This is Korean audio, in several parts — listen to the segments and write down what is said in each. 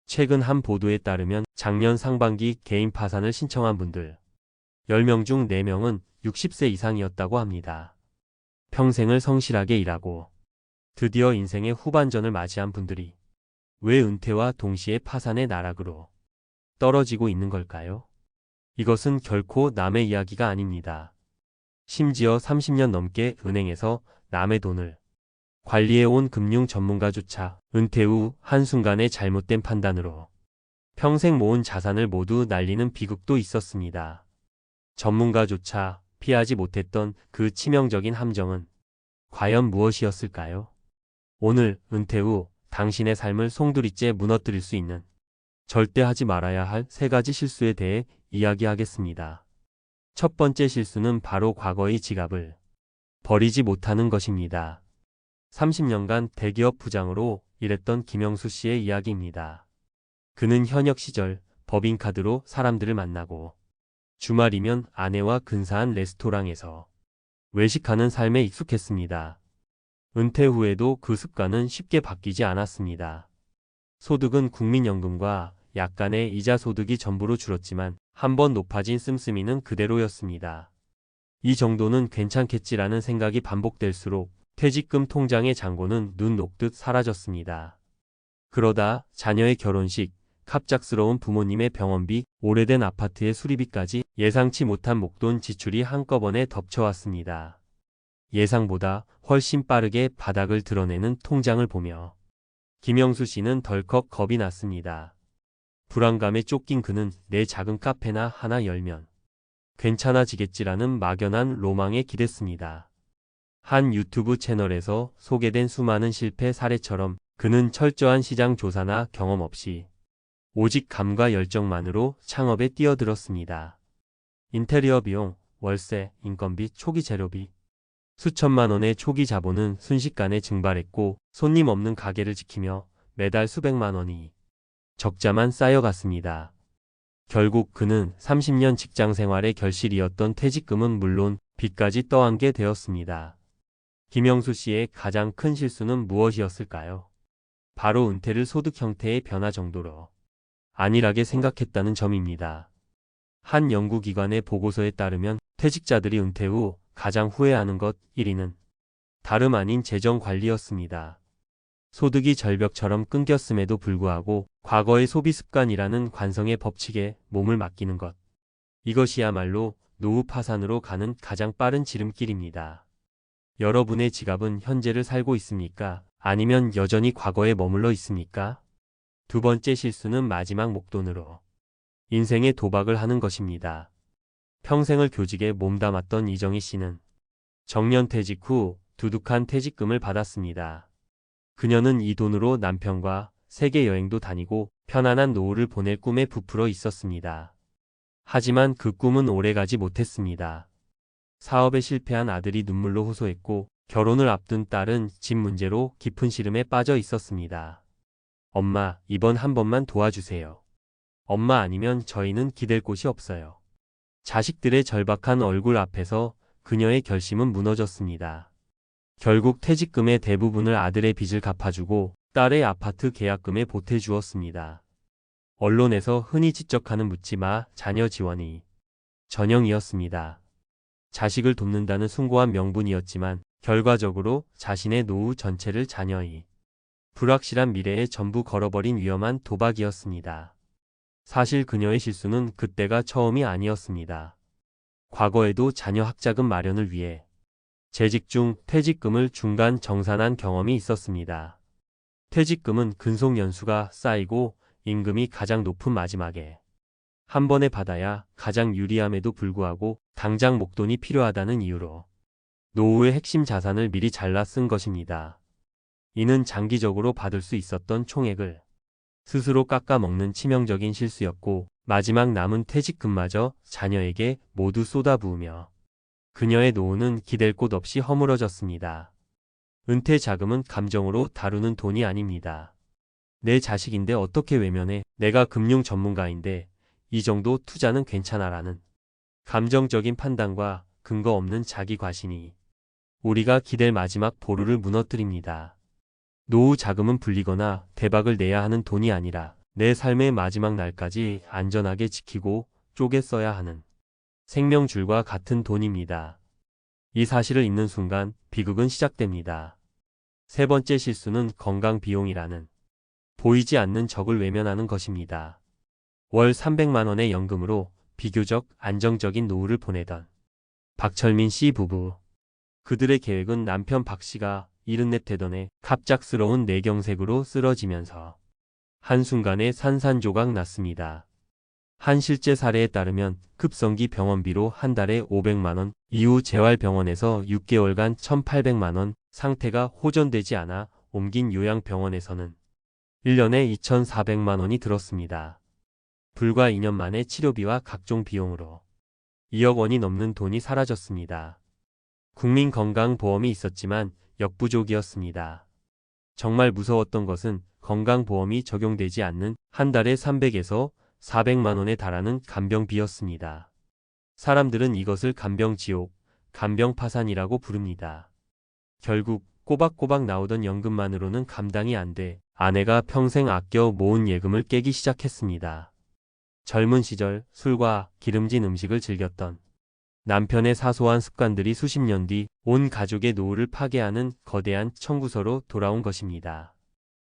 최근 한 보도에 따르면 작년 상반기 개인 파산을 신청한 분들 10명 중 4명은 60세 이상이었다고 합니다. 평생을 성실하게 일하고 드디어 인생의 후반전을 맞이한 분들이 왜 은퇴와 동시에 파산의 나락으로 떨어지고 있는 걸까요? 이것은 결코 남의 이야기가 아닙니다. 심지어 30년 넘게 은행에서 남의 돈을 관리해온 금융 전문가조차 은퇴 후 한순간의 잘못된 판단으로 평생 모은 자산을 모두 날리는 비극도 있었습니다. 전문가조차 피하지 못했던 그 치명적인 함정은 과연 무엇이었을까요? 오늘 은퇴 후 당신의 삶을 송두리째 무너뜨릴 수 있는 절대 하지 말아야 할 3가지 실수에 대해 이야기하겠습니다. 첫 번째 실수는 바로 과거의 지갑을 버리지 못하는 것입니다. 30년간 대기업 부장으로 일했던 김영수 씨의 이야기입니다. 그는 현역 시절 법인카드로 사람들을 만나고 주말이면 아내와 근사한 레스토랑에서 외식하는 삶에 익숙했습니다. 은퇴 후에도 그 습관은 쉽게 바뀌지 않았습니다. 소득은 국민연금과 약간의 이자 소득이 전부로 줄었지만 한번 높아진 씀씀이는 그대로였습니다. 이 정도는 괜찮겠지라는 생각이 반복될수록 퇴직금 통장의 잔고는 눈 녹듯 사라졌습니다. 그러다 자녀의 결혼식, 갑작스러운 부모님의 병원비, 오래된 아파트의 수리비까지 예상치 못한 목돈 지출이 한꺼번에 덮쳐왔습니다. 예상보다 훨씬 빠르게 바닥을 드러내는 통장을 보며 김영수 씨는 덜컥 겁이 났습니다. 불안감에 쫓긴 그는 내 작은 카페나 하나 열면 괜찮아지겠지라는 막연한 로망에 기댔습니다. 한 유튜브 채널에서 소개된 수많은 실패 사례처럼 그는 철저한 시장 조사나 경험 없이 오직 감과 열정만으로 창업에 뛰어들었습니다. 인테리어 비용, 월세, 인건비, 초기 재료비, 수천만 원의 초기 자본은 순식간에 증발했고 손님 없는 가게를 지키며 매달 수백만 원이 적자만 쌓여갔습니다. 결국 그는 30년 직장 생활의 결실이었던 퇴직금은 물론 빚까지 떠안게 되었습니다. 김영수 씨의 가장 큰 실수는 무엇이었을까요? 바로 은퇴를 소득 형태의 변화 정도로 안일하게 생각했다는 점입니다. 한 연구기관의 보고서에 따르면 퇴직자들이 은퇴 후 가장 후회하는 것 1위는 다름 아닌 재정 관리였습니다. 소득이 절벽처럼 끊겼음에도 불구하고 과거의 소비 습관이라는 관성의 법칙에 몸을 맡기는 것. 이것이야말로 노후 파산으로 가는 가장 빠른 지름길입니다. 여러분의 지갑은 현재를 살고 있습니까? 아니면 여전히 과거에 머물러 있습니까? 두 번째 실수는 마지막 목돈으로 인생의 도박을 하는 것입니다. 평생을 교직에 몸담았던 이정희 씨는 정년퇴직 후 두둑한 퇴직금을 받았습니다. 그녀는 이 돈으로 남편과 세계 여행도 다니고 편안한 노후를 보낼 꿈에 부풀어 있었습니다. 하지만 그 꿈은 오래가지 못했습니다. 사업에 실패한 아들이 눈물로 호소했고 결혼을 앞둔 딸은 집 문제로 깊은 시름에 빠져 있었습니다. 엄마, 이번 한 번만 도와주세요. 엄마 아니면 저희는 기댈 곳이 없어요. 자식들의 절박한 얼굴 앞에서 그녀의 결심은 무너졌습니다. 결국 퇴직금의 대부분을 아들의 빚을 갚아주고 딸의 아파트 계약금에 보태주었습니다. 언론에서 흔히 지적하는 묻지마 자녀 지원이 전형이었습니다. 자식을 돕는다는 숭고한 명분이었지만 결과적으로 자신의 노후 전체를 자녀의 불확실한 미래에 전부 걸어버린 위험한 도박이었습니다. 사실 그녀의 실수는 그때가 처음이 아니었습니다. 과거에도 자녀 학자금 마련을 위해 재직 중 퇴직금을 중간 정산한 경험이 있었습니다. 퇴직금은 근속 연수가 쌓이고 임금이 가장 높은 마지막에 한 번에 받아야 가장 유리함에도 불구하고 당장 목돈이 필요하다는 이유로 노후의 핵심 자산을 미리 잘라 쓴 것입니다. 이는 장기적으로 받을 수 있었던 총액을 스스로 깎아먹는 치명적인 실수였고 마지막 남은 퇴직금마저 자녀에게 모두 쏟아부으며 그녀의 노후는 기댈 곳 없이 허물어졌습니다. 은퇴 자금은 감정으로 다루는 돈이 아닙니다. 내 자식인데 어떻게 외면해? 내가 금융 전문가인데 이 정도 투자는 괜찮아라는 감정적인 판단과 근거 없는 자기 과신이 우리가 기댈 마지막 보루를 무너뜨립니다. 노후 자금은 불리거나 대박을 내야 하는 돈이 아니라 내 삶의 마지막 날까지 안전하게 지키고 쪼개 써야 하는 생명줄과 같은 돈입니다. 이 사실을 읽는 순간 비극은 시작됩니다. 세 번째 실수는 건강 비용이라는 보이지 않는 적을 외면하는 것입니다. 월 300만 원의 연금으로 비교적 안정적인 노후를 보내던 박철민 씨 부부. 그들의 계획은 남편 박 씨가 74 되던 해 갑작스러운 뇌경색으로 쓰러지면서 한순간에 산산조각 났습니다. 한 실제 사례에 따르면 급성기 병원비로 한 달에 500만 원, 이후 재활병원에서 6개월간 1,800만 원, 상태가 호전되지 않아 옮긴 요양병원에서는 1년에 2,400만 원이 들었습니다. 불과 2년 만에 치료비와 각종 비용으로 2억 원이 넘는 돈이 사라졌습니다. 국민건강보험이 있었지만 역부족이었습니다. 정말 무서웠던 것은 건강보험이 적용되지 않는 한 달에 300에서 400만 원에 달하는 간병비였습니다. 사람들은 이것을 간병지옥, 간병파산이라고 부릅니다. 결국 꼬박꼬박 나오던 연금만으로는 감당이 안 돼 아내가 평생 아껴 모은 예금을 깨기 시작했습니다. 젊은 시절 술과 기름진 음식을 즐겼던 남편의 사소한 습관들이 수십 년 뒤 온 가족의 노후를 파괴하는 거대한 청구서로 돌아온 것입니다.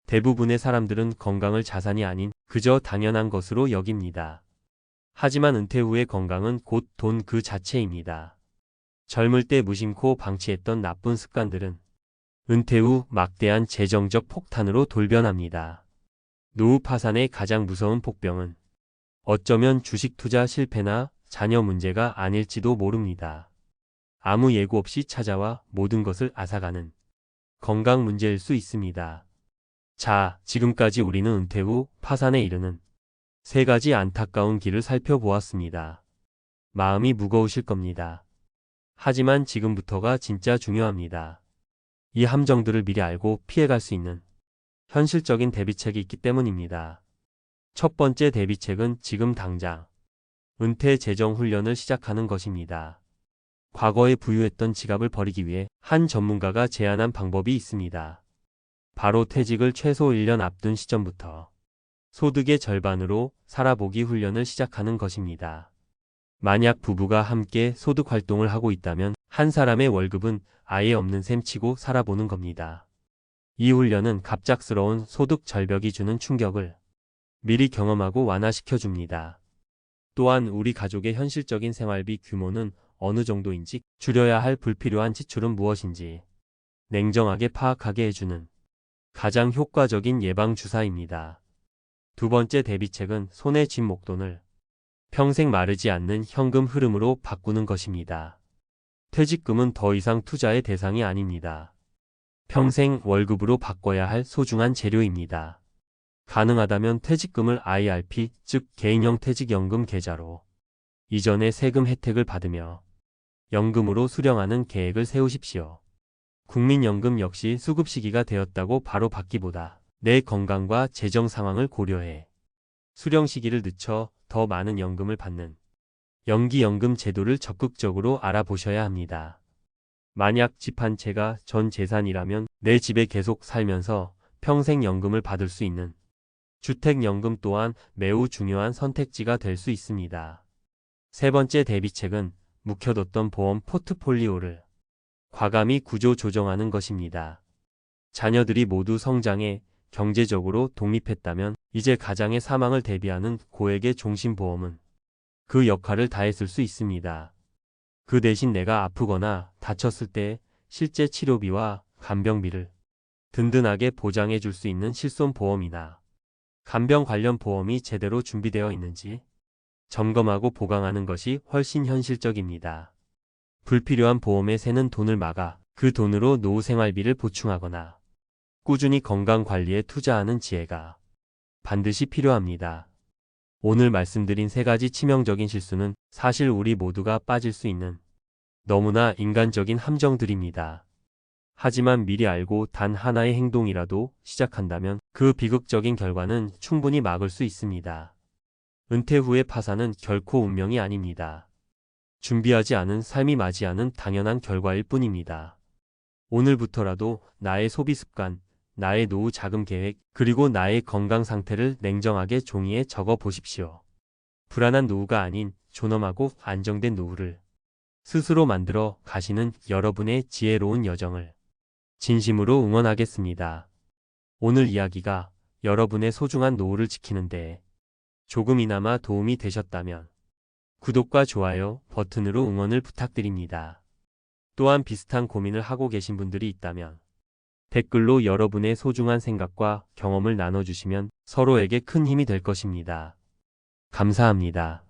대부분의 사람들은 건강을 자산이 아닌 그저 당연한 것으로 여깁니다. 하지만 은퇴 후의 건강은 곧 돈 그 자체입니다. 젊을 때 무심코 방치했던 나쁜 습관들은 은퇴 후 막대한 재정적 폭탄으로 돌변합니다. 노후 파산의 가장 무서운 폭병은 어쩌면 주식 투자 실패나 자녀 문제가 아닐지도 모릅니다. 아무 예고 없이 찾아와 모든 것을 앗아가는 건강 문제일 수 있습니다. 자, 지금까지 우리는 은퇴 후 파산에 이르는 세 가지 안타까운 길을 살펴보았습니다. 마음이 무거우실 겁니다. 하지만 지금부터가 진짜 중요합니다. 이 함정들을 미리 알고 피해갈 수 있는 현실적인 대비책이 있기 때문입니다. 첫 번째 대비책은 지금 당장 은퇴 재정 훈련을 시작하는 것입니다. 과거에 부유했던 지갑을 버리기 위해 한 전문가가 제안한 방법이 있습니다. 바로 퇴직을 최소 1년 앞둔 시점부터 소득의 절반으로 살아보기 훈련을 시작하는 것입니다. 만약 부부가 함께 소득 활동을 하고 있다면 한 사람의 월급은 아예 없는 셈 치고 살아보는 겁니다. 이 훈련은 갑작스러운 소득 절벽이 주는 충격을 미리 경험하고 완화시켜 줍니다. 또한 우리 가족의 현실적인 생활비 규모는 어느 정도인지, 줄여야 할 불필요한 지출은 무엇인지 냉정하게 파악하게 해주는 가장 효과적인 예방주사입니다. 두 번째 대비책은 손에 쥔 목돈을 평생 마르지 않는 현금 흐름으로 바꾸는 것입니다. 퇴직금은 더 이상 투자의 대상이 아닙니다. 평생 월급으로 바꿔야 할 소중한 재료입니다. 가능하다면 퇴직금을 IRP, 즉 개인형 퇴직연금 계좌로 이전의 세금 혜택을 받으며 연금으로 수령하는 계획을 세우십시오. 국민연금 역시 수급 시기가 되었다고 바로 받기보다 내 건강과 재정 상황을 고려해 수령 시기를 늦춰 더 많은 연금을 받는 연기연금 제도를 적극적으로 알아보셔야 합니다. 만약 집 한 채가 전 재산이라면 내 집에 계속 살면서 평생 연금을 받을 수 있는 주택연금 또한 매우 중요한 선택지가 될 수 있습니다. 세 번째 대비책은 묵혀뒀던 보험 포트폴리오를 과감히 구조 조정하는 것입니다. 자녀들이 모두 성장해 경제적으로 독립했다면 이제 가장의 사망을 대비하는 고액의 종신보험은 그 역할을 다했을 수 있습니다. 그 대신 내가 아프거나 다쳤을 때 실제 치료비와 간병비를 든든하게 보장해 줄 수 있는 실손보험이나 간병 관련 보험이 제대로 준비되어 있는지 점검하고 보강하는 것이 훨씬 현실적입니다. 불필요한 보험에 새는 돈을 막아 그 돈으로 노후 생활비를 보충하거나 꾸준히 건강 관리에 투자하는 지혜가 반드시 필요합니다. 오늘 말씀드린 세 가지 치명적인 실수는 사실 우리 모두가 빠질 수 있는 너무나 인간적인 함정들입니다. 하지만 미리 알고 단 하나의 행동이라도 시작한다면 그 비극적인 결과는 충분히 막을 수 있습니다. 은퇴 후의 파산은 결코 운명이 아닙니다. 준비하지 않은 삶이 맞이하는 당연한 결과일 뿐입니다. 오늘부터라도 나의 소비 습관, 나의 노후 자금 계획, 그리고 나의 건강 상태를 냉정하게 종이에 적어 보십시오. 불안한 노후가 아닌 존엄하고 안정된 노후를 스스로 만들어 가시는 여러분의 지혜로운 여정을 진심으로 응원하겠습니다. 오늘 이야기가 여러분의 소중한 노후를 지키는데 조금이나마 도움이 되셨다면 구독과 좋아요 버튼으로 응원을 부탁드립니다. 또한 비슷한 고민을 하고 계신 분들이 있다면 댓글로 여러분의 소중한 생각과 경험을 나눠주시면 서로에게 큰 힘이 될 것입니다. 감사합니다.